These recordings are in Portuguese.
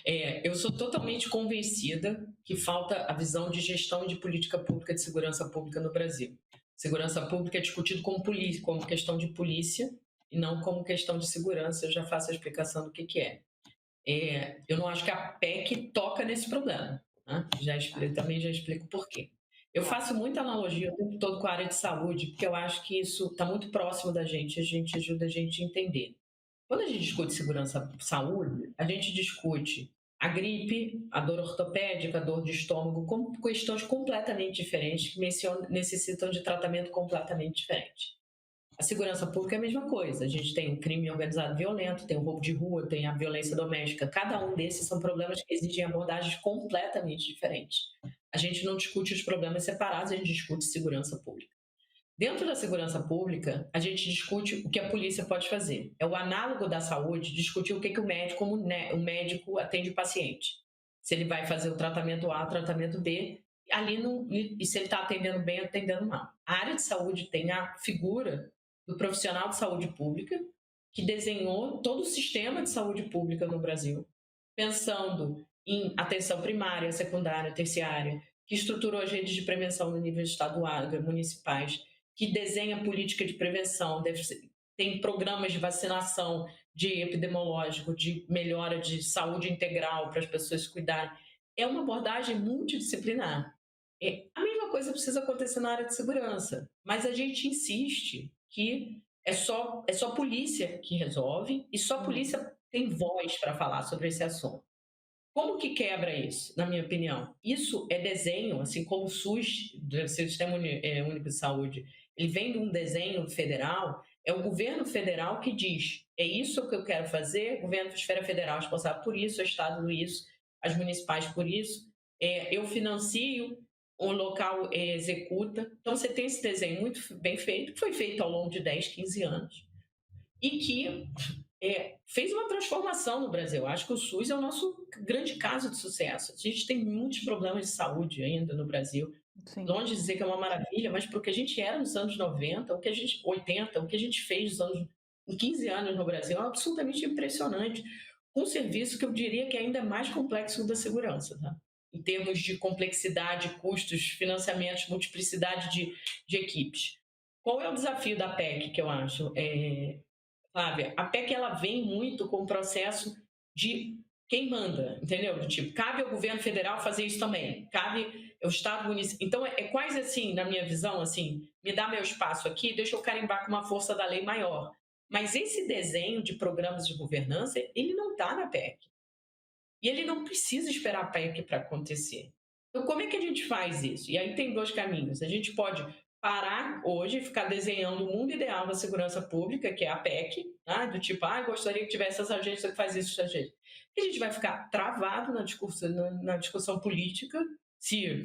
Eu sou totalmente convencida que falta a visão de gestão de política pública de segurança pública no Brasil. Segurança pública é discutido como, como questão de polícia e não como questão de segurança. Eu já faço a explicação do que é. Eu não acho que a PEC toca nesse problema. Né? Também já explico por quê. Eu faço muita analogia o tempo todo com a área de saúde, porque eu acho que isso está muito próximo da gente, a gente ajuda a gente a entender. Quando a gente discute segurança saúde, a gente discute a gripe, a dor ortopédica, a dor de estômago, como questões completamente diferentes que necessitam de tratamento completamente diferente. A segurança pública é a mesma coisa. A gente tem o crime organizado violento, tem o roubo de rua, tem a violência doméstica. Cada um desses são problemas que exigem abordagens completamente diferentes. A gente não discute os problemas separados, a gente discute segurança pública. Dentro da segurança pública, a gente discute o que a polícia pode fazer. É o análogo da saúde discutir o que o médico, como o médico atende o paciente. Se ele vai fazer o tratamento A, o tratamento B, e se ele está atendendo bem ou atendendo mal. A área de saúde tem a figura do profissional de saúde pública, que desenhou todo o sistema de saúde pública no Brasil, pensando em atenção primária, secundária, terciária, que estruturou as redes de prevenção no nível estadual, municipais, que desenha política de prevenção, tem programas de vacinação, de epidemiológico, de melhora de saúde integral para as pessoas se cuidarem. É uma abordagem multidisciplinar. A mesma coisa precisa acontecer na área de segurança, mas a gente insiste que é só polícia que resolve e só a polícia tem voz para falar sobre esse assunto. Como que quebra isso, na minha opinião? Isso é desenho, assim como o SUS, do Sistema Único de Saúde, ele vem de um desenho federal, é o governo federal que diz, é isso que eu quero fazer, o governo de esfera federal é responsável por isso, o estado por isso, as municipais por isso, eu financio, o local executa. Então você tem esse desenho muito bem feito, que foi feito ao longo de 10, 15 anos, e que fez uma transformação no Brasil. Acho que o SUS é o nosso grande caso de sucesso. A gente tem muitos problemas de saúde ainda no Brasil. Sim. Longe de dizer que é uma maravilha, mas porque a gente era nos anos 90, 80, o que a gente fez nos anos, em 15 anos no Brasil é absolutamente impressionante. Um serviço que eu diria que é ainda mais complexo que o da segurança, tá? Em termos de complexidade, custos, financiamentos, multiplicidade de equipes. Qual é o desafio da PEC, que eu acho? Flávia, a PEC ela vem muito com o processo de quem manda, entendeu? Do tipo, cabe ao governo federal fazer isso também, cabe ao Estado municipal. Então, é quase assim, na minha visão, assim, me dá meu espaço aqui, deixa eu carimbar com uma força da lei maior. Mas esse desenho de programas de governança, ele não está na PEC. E ele não precisa esperar a PEC para acontecer. Então, como é que a gente faz isso? E aí tem dois caminhos. A gente pode parar hoje e ficar desenhando o mundo ideal da segurança pública, que é a PEC, tá? Do tipo, gostaria que tivesse essa agência que faz isso, essa agência. E a gente vai ficar travado na discussão política, se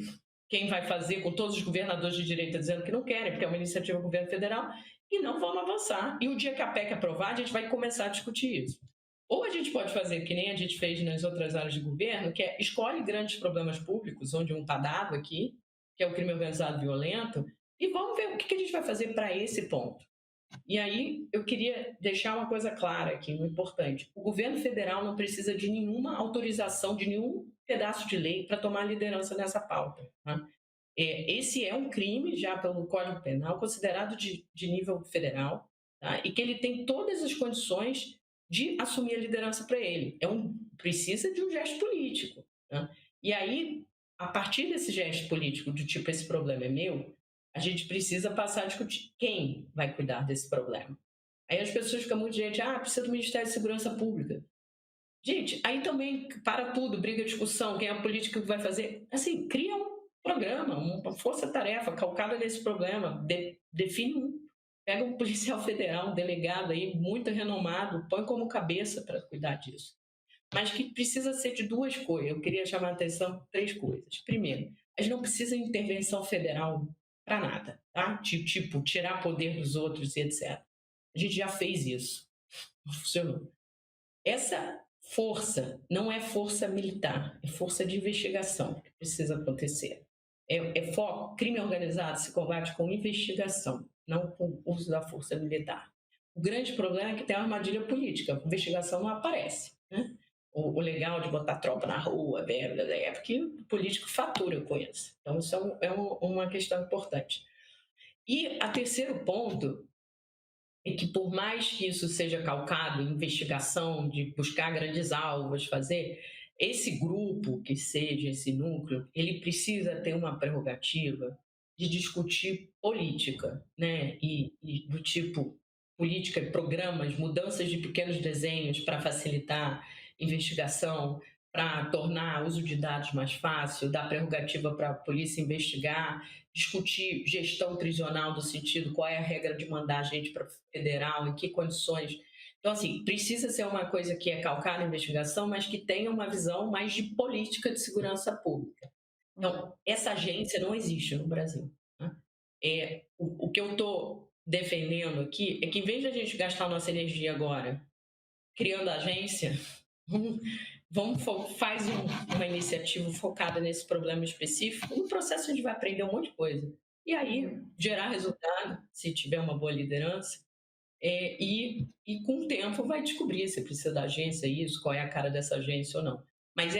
quem vai fazer com todos os governadores de direita dizendo que não querem, porque é uma iniciativa do governo federal, e não vamos avançar. E o dia que a PEC aprovar, a gente vai começar a discutir isso. Ou a gente pode fazer, que nem a gente fez nas outras áreas de governo, que é escolhe grandes problemas públicos, onde um está dado aqui, que é o crime organizado violento, e vamos ver o que a gente vai fazer para esse ponto. E aí eu queria deixar uma coisa clara aqui, muito importante. O governo federal não precisa de nenhuma autorização, de nenhum pedaço de lei para tomar liderança nessa pauta. Tá? Esse é um crime, já pelo Código Penal, considerado de nível federal, tá? E que ele tem todas as condições de assumir a liderança para ele. Precisa de um gesto político. Tá? E aí, a partir desse gesto político, do tipo, esse problema é meu, a gente precisa passar a discutir quem vai cuidar desse problema. Aí as pessoas ficam muito, precisa do Ministério da Segurança Pública. Gente, aí também para tudo, briga, discussão, quem é a política que vai fazer. Assim, cria um programa, uma força-tarefa calcada nesse problema, define pega um policial federal, um delegado aí, muito renomado, põe como cabeça para cuidar disso. Mas que precisa ser de duas coisas. Eu queria chamar a atenção para 3 coisas. Primeiro, a gente não precisa de intervenção federal para nada, tá? Tipo, tirar poder dos outros e etc. A gente já fez isso. Não funcionou. Essa força não é força militar, é força de investigação que precisa acontecer. Foco, crime organizado se combate com investigação, não com o uso da força militar. O grande problema é que tem uma armadilha política, a investigação não aparece, né? o legal de botar tropa na rua, é porque o político fatura com isso. Então, isso uma questão importante. E a terceiro ponto é que, por mais que isso seja calcado em investigação, de buscar grandes alvos, fazer, esse grupo, que seja esse núcleo, ele precisa ter uma prerrogativa de discutir política, né? E do tipo política, programas, mudanças de pequenos desenhos para facilitar investigação, para tornar o uso de dados mais fácil, dar prerrogativa para a polícia investigar, discutir gestão prisional no sentido qual é a regra de mandar a gente para federal, em que condições. Então, assim, precisa ser uma coisa que é calcada na investigação, mas que tenha uma visão mais de política de segurança pública. Então, essa agência não existe no Brasil. Né? O que eu estou defendendo aqui é que, em vez de a gente gastar nossa energia agora criando a agência, uma iniciativa focada nesse problema específico. No processo a gente vai aprender um monte de coisa. E aí gerar resultado, se tiver uma boa liderança, e com o tempo vai descobrir se precisa da agência, isso, qual é a cara dessa agência ou não. Mas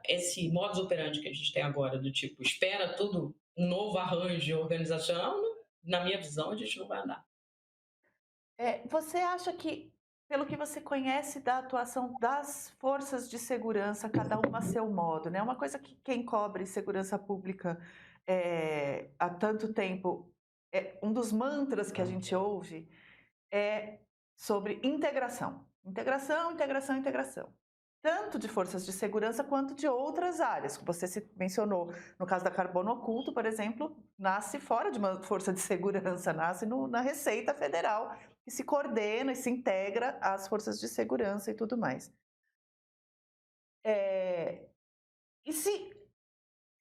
esse modus operandi que a gente tem agora, do tipo, espera tudo, um novo arranjo organizacional, na minha visão, a gente não vai andar. Você acha que, pelo que você conhece da atuação das forças de segurança, cada uma a seu modo, né? Uma coisa que quem cobre segurança pública há tanto tempo, um dos mantras que a gente ouve é sobre integração. Integração, integração, integração. Tanto de forças de segurança quanto de outras áreas. Você mencionou, no caso da Carbono Oculto, por exemplo, nasce fora de uma força de segurança, nasce na Receita Federal, que se coordena e se integra às forças de segurança e tudo mais. E se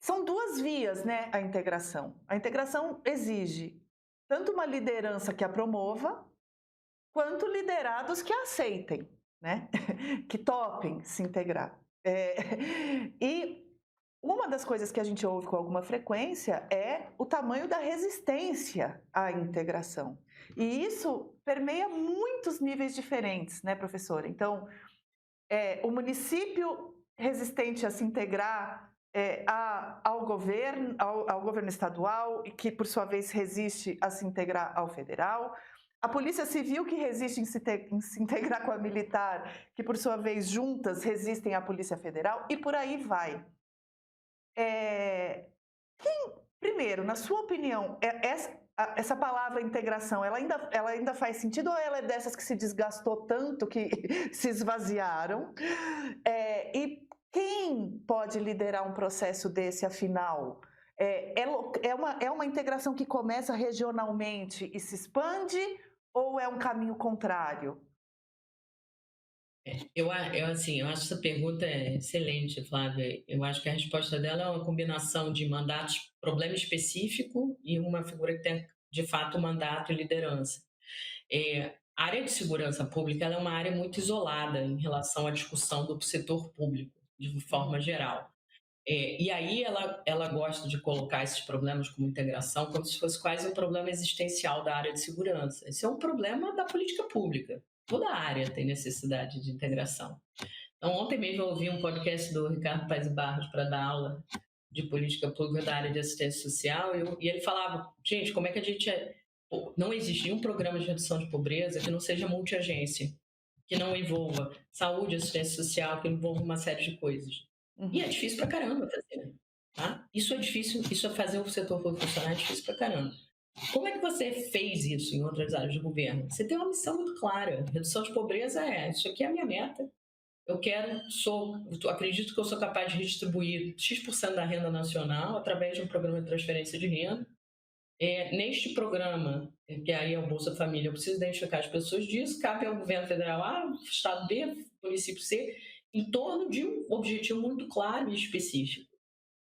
são duas vias, né, a integração. A integração exige tanto uma liderança que a promova, quanto liderados que a aceitem, né? Que topem se integrar. E uma das coisas que a gente ouve com alguma frequência é o tamanho da resistência à integração. E isso permeia muitos níveis diferentes, né, professora? Então, o município resistente a se integrar ao governo estadual, e que, por sua vez, resiste a se integrar ao federal. A Polícia Civil, que resiste em se integrar com a militar, que, por sua vez, juntas resistem à Polícia Federal, e por aí vai. Primeiro, na sua opinião, essa palavra integração, ela ainda faz sentido, ou ela é dessas que se desgastou tanto que se esvaziaram? E quem pode liderar um processo desse, afinal? É uma integração que começa regionalmente e se expande, ou é um caminho contrário? Assim, eu acho essa pergunta excelente, Flávia. Eu acho que a resposta dela é uma combinação de mandatos, problema específico e uma figura que tem, de fato, mandato e liderança. A área de segurança pública ela é uma área muito isolada em relação à discussão do setor público, de forma geral. E aí ela gosta de colocar esses problemas como integração como se fosse quase um problema existencial da área de segurança. Esse é um problema da política pública. Toda área tem necessidade de integração. Então, ontem mesmo eu ouvi um podcast do Ricardo Paes Barros para dar aula de política pública da área de assistência social e ele falava, gente, como é que a gente... Não existe nenhum programa de redução de pobreza que não seja multiagência, que não envolva saúde, assistência social, que envolva uma série de coisas. E é difícil pra caramba fazer, tá? Isso é difícil, isso é fazer o setor público funcionar, é difícil pra caramba. Como é que você fez isso em outras áreas do governo? Você tem uma missão muito clara. Redução de pobreza isso aqui é a minha meta. Acredito que eu sou capaz de redistribuir X% da renda nacional através de um programa de transferência de renda. Neste programa, que aí é o Bolsa Família, eu preciso identificar as pessoas disso, cabe ao governo federal A, estado B, município C, em torno de um objetivo muito claro e específico.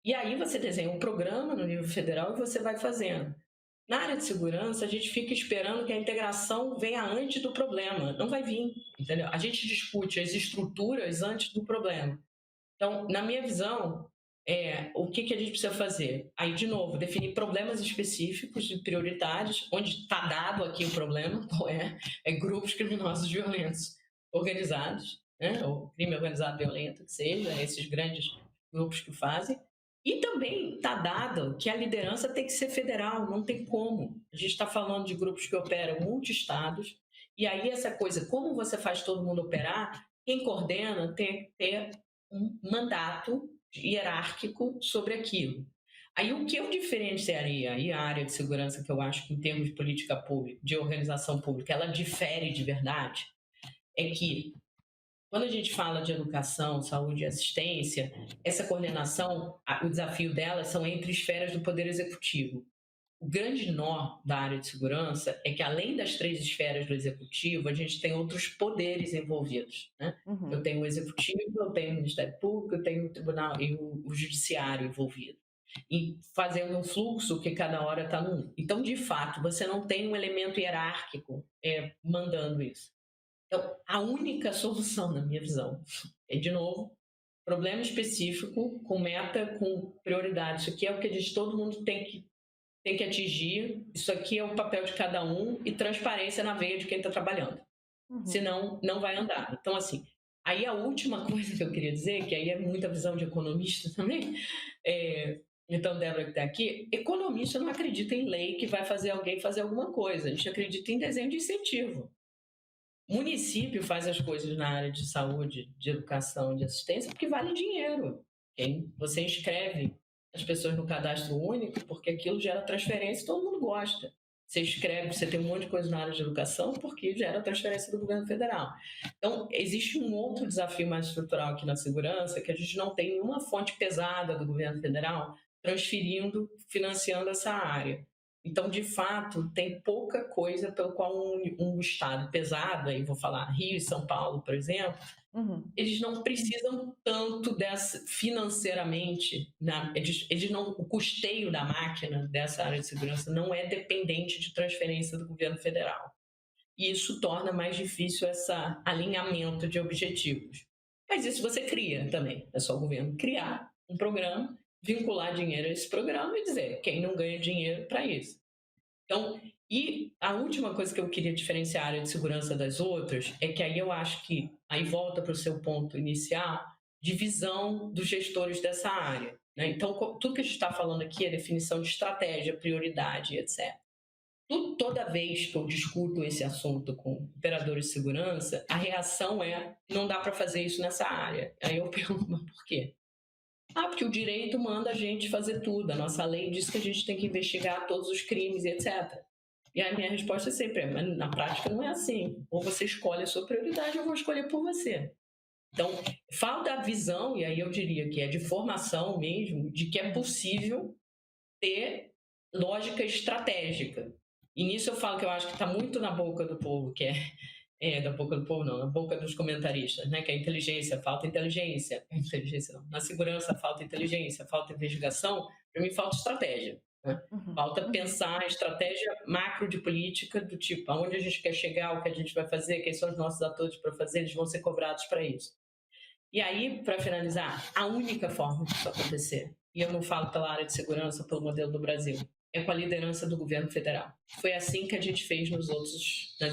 E aí você desenha um programa no nível federal e você vai fazendo. Na área de segurança, a gente fica esperando que a integração venha antes do problema. Não vai vir, entendeu? A gente discute as estruturas antes do problema. Então, na minha visão, o que a gente precisa fazer? Aí, de novo, definir problemas específicos e prioritários, onde está dado aqui o problema, qual é grupos criminosos violentos organizados. né? Ou crime organizado violento, que seja, esses grandes grupos que fazem. E também está dado que a liderança tem que ser federal, não tem como. A gente está falando de grupos que operam multi-estados, e aí essa coisa, como você faz todo mundo operar, quem coordena tem que ter um mandato hierárquico sobre aquilo. Aí o que eu diferenciaria aí a área de segurança, que eu acho que em termos de política pública, de organização pública, ela difere de verdade, é que quando a gente fala de educação, saúde e assistência, essa coordenação, o desafio dela são entre esferas do Poder Executivo. O grande nó da área de segurança é que, além das 3 esferas do Executivo, a gente tem outros poderes envolvidos, né? Eu tenho o Executivo, eu tenho o Ministério Público, eu tenho o Tribunal e o Judiciário envolvido. E fazendo um fluxo que cada hora está num. Então, de fato, você não tem um elemento hierárquico mandando isso. Então, a única solução, na minha visão, é, de novo, problema específico, com meta, com prioridade. Isso aqui é o que todo mundo tem que atingir. Isso aqui é o papel de cada um e transparência na veia de quem está trabalhando. Senão, não vai andar. Então, assim, aí a última coisa que eu queria dizer, que aí é muita visão de economista também, então, Débora que está aqui, economista não acredita em lei que vai fazer alguém fazer alguma coisa. A gente acredita em desenho de incentivo. O município faz as coisas na área de saúde, de educação, de assistência, porque vale dinheiro. Você inscreve as pessoas no cadastro único, porque aquilo gera transferência e todo mundo gosta. Você escreve, você tem um monte de coisa na área de educação, porque gera transferência do governo federal. Então, existe um outro desafio mais estrutural aqui na segurança, que a gente não tem nenhuma fonte pesada do governo federal transferindo, financiando essa área. Então, de fato, tem pouca coisa pelo qual um estado pesado, aí vou falar Rio e São Paulo, por exemplo, eles não precisam tanto financeiramente, o custeio da máquina dessa área de segurança não é dependente de transferência do governo federal. E isso torna mais difícil esse alinhamento de objetivos. Mas isso você cria também, é só o governo criar um programa, vincular dinheiro a esse programa e dizer quem não ganha dinheiro para isso. Então, e a última coisa que eu queria diferenciar a área de segurança das outras é que aí eu acho que, aí volta para o seu ponto inicial, de visão dos gestores dessa área, né? Então, tudo que a gente está falando aqui é definição de estratégia, prioridade, etc. Toda vez que eu discuto esse assunto com operadores de segurança, a reação é, não dá para fazer isso nessa área. Aí eu pergunto, mas por quê? Porque o direito manda a gente fazer tudo. A nossa lei diz que a gente tem que investigar todos os crimes e etc. E a minha resposta é sempre, mas na prática não é assim. Ou você escolhe a sua prioridade, ou eu vou escolher por você. Então, falta a visão, e aí eu diria que é de formação mesmo, de que é possível ter lógica estratégica. E nisso eu falo que eu acho que está muito na boca do povo, que da boca do povo não, na boca dos comentaristas, né? Que a inteligência, falta inteligência. Inteligência não. Na segurança, falta inteligência, falta investigação. Para mim, falta estratégia. Né? Falta pensar a estratégia macro de política, do tipo, aonde a gente quer chegar, o que a gente vai fazer, quem são os nossos atores para fazer, eles vão ser cobrados para isso. E aí, para finalizar, a única forma disso acontecer, e eu não falo pela área de segurança, pelo modelo do Brasil, é com a liderança do governo federal. Foi assim que a gente fez nas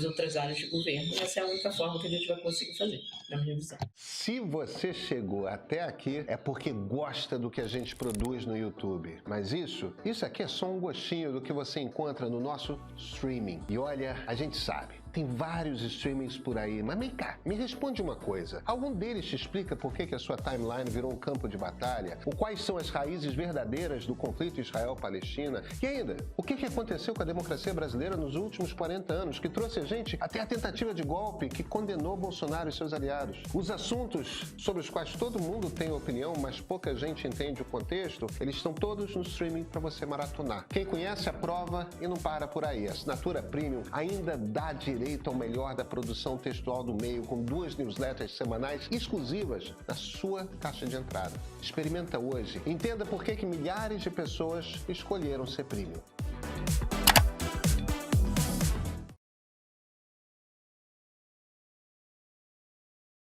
outras áreas de governo. E essa é a única forma que a gente vai conseguir fazer, na minha visão. Se você chegou até aqui, é porque gosta do que a gente produz no YouTube. Mas isso aqui é só um gostinho do que você encontra no nosso streaming. E olha, a gente sabe, tem vários streamings por aí, mas vem cá, me responde uma coisa. Algum deles te explica por que a sua timeline virou um campo de batalha? Ou quais são as raízes verdadeiras do conflito Israel-Palestina? E ainda, o que aconteceu com a democracia brasileira nos últimos 40 anos, que trouxe a gente até a tentativa de golpe que condenou Bolsonaro e seus aliados? Os assuntos sobre os quais todo mundo tem opinião, mas pouca gente entende o contexto, eles estão todos no streaming para você maratonar. Quem conhece, aprova e não para por aí. A assinatura Premium ainda dá direito ao melhor da produção textual do meio, com 2 newsletters semanais exclusivas na sua caixa de entrada. Experimenta hoje. Entenda por que milhares de pessoas escolheram ser Premium.